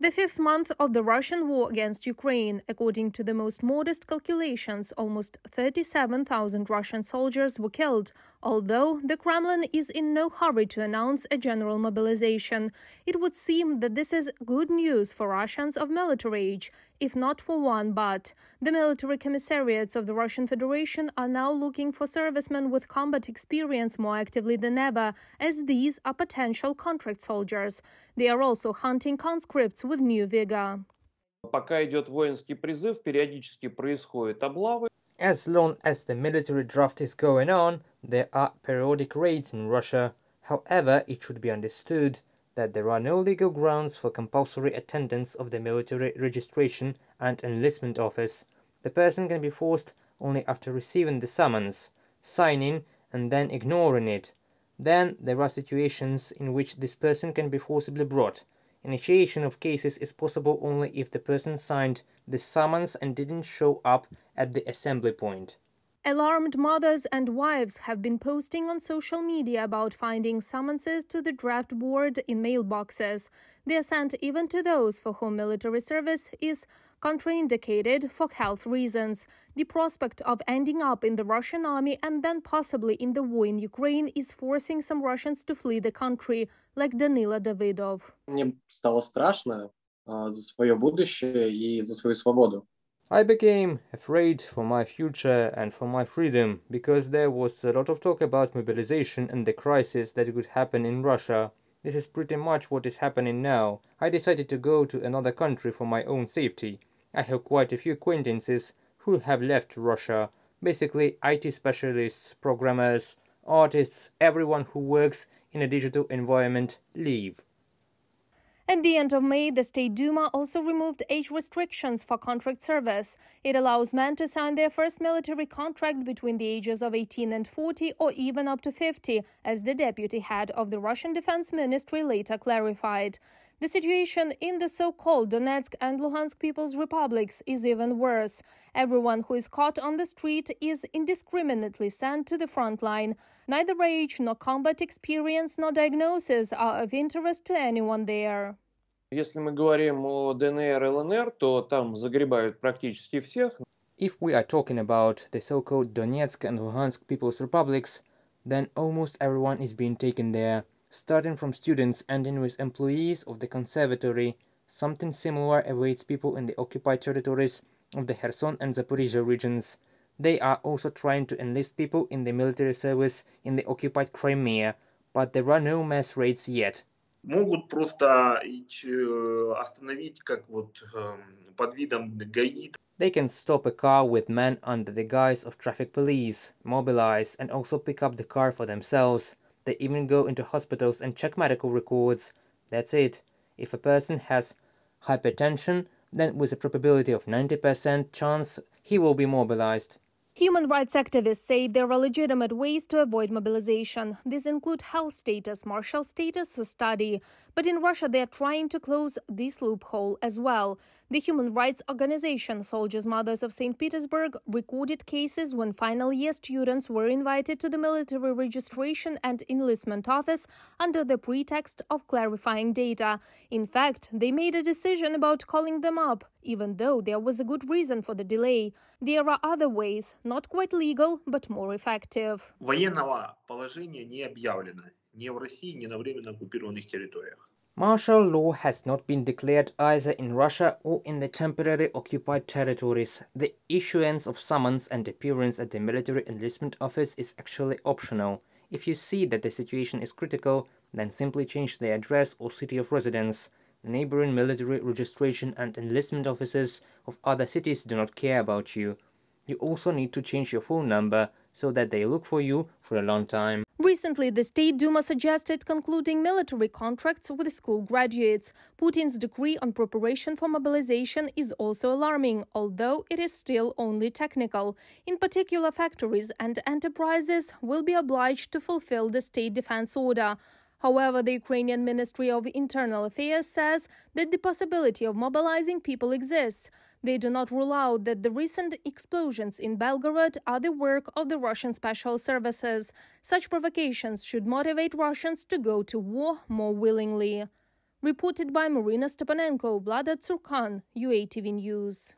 The fifth month of the Russian war against Ukraine. According to the most modest calculations, almost 37,000 Russian soldiers were killed, although the Kremlin is in no hurry to announce a general mobilization. It would seem that this is good news for Russians of military age, if not for one, but the military commissariats of the Russian Federation are now looking for servicemen with combat experience more actively than ever, as these are potential contract soldiers. They are also hunting conscripts with new vigor. Пока идет воинский призыв, периодически происходят облавы. As long as the military draft is going on, there are periodic raids in Russia. However, it should be understood that there are no legal grounds for compulsory attendance of the military registration and enlistment office. The person can be forced only after receiving the summons, signing, and then ignoring it. Then there are situations in which this person can be forcibly brought. Initiation of cases is possible only if the person signed the summons and didn't show up at the assembly point. Alarmed mothers and wives have been posting on social media about finding summonses to the draft board in mailboxes. They are sent even to those for whom military service is contraindicated for health reasons. The prospect of ending up in the Russian army and then possibly in the war in Ukraine is forcing some Russians to flee the country, like Danila Davidov. Мне стало страшно за свое будущее и за свою свободу. I became afraid for my future and for my freedom because there was a lot of talk about mobilization and the crisis that could happen in Russia. This is pretty much what is happening now. I decided to go to another country for my own safety. I have quite a few acquaintances who have left Russia. Basically, IT specialists, programmers, artists, everyone who works in a digital environment leave. At the end of May, the State Duma also removed age restrictions for contract service. It allows men to sign their first military contract between the ages of 18 and 40 or even up to 50, as the deputy head of the Russian Defense Ministry later clarified. The situation in the so-called Donetsk and Luhansk People's Republics is even worse. Everyone who is caught on the street is indiscriminately sent to the front line. Neither age, nor combat experience, nor diagnosis are of interest to anyone there. Если мы говорим о ДНР, ЛНР, то там загребают практически всех. If we are talking about the so-called Donetsk and Luhansk People's Republics, then almost everyone is being taken there, starting from students ending with employees of the conservatory. Something similar awaits people in the occupied territories of the Kherson and Zaporizhia regions. They are also trying to enlist people in the military service in the occupied Crimea, but there are no mass raids yet. Могут просто остановить, как вот под видом ГАИ. They can stop a car with men under the guise of traffic police, mobilize, and also pick up the car for themselves. They even go into hospitals and check medical records. That's it. If a person has hypertension, then with a probability of 90% chance, he will be mobilized. Human rights activists say there are legitimate ways to avoid mobilization. These include health status, martial status, study. But in Russia, they are trying to close this loophole as well. The human rights organization Soldiers' Mothers of St. Petersburg recorded cases when final year students were invited to the military registration and enlistment office under the pretext of clarifying data. In fact, they made a decision about calling them up, even though there was a good reason for the delay. There are other ways, not quite legal, but more effective. Военного положения не объявлено ни в России, ни на временно оккупированных территориях. Martial law has not been declared either in Russia or in the temporary occupied territories. The issuance of summons and appearance at the military enlistment office is actually optional. If you see that the situation is critical, then simply change the address or city of residence. The neighboring military registration and enlistment offices of other cities do not care about you. You also need to change your phone number so that they look for you for a long time. Recently, the State Duma suggested concluding military contracts with school graduates. Putin's decree on preparation for mobilization is also alarming, although it is still only technical. In particular, factories and enterprises will be obliged to fulfill the state defense order. However, the Ukrainian Ministry of Internal Affairs says that the possibility of mobilizing people exists. They do not rule out that the recent explosions in Belgorod are the work of the Russian special services. Such provocations should motivate Russians to go to war more willingly. Reported by Marina Stepanenko, Vlada Tsurkan, UATV News.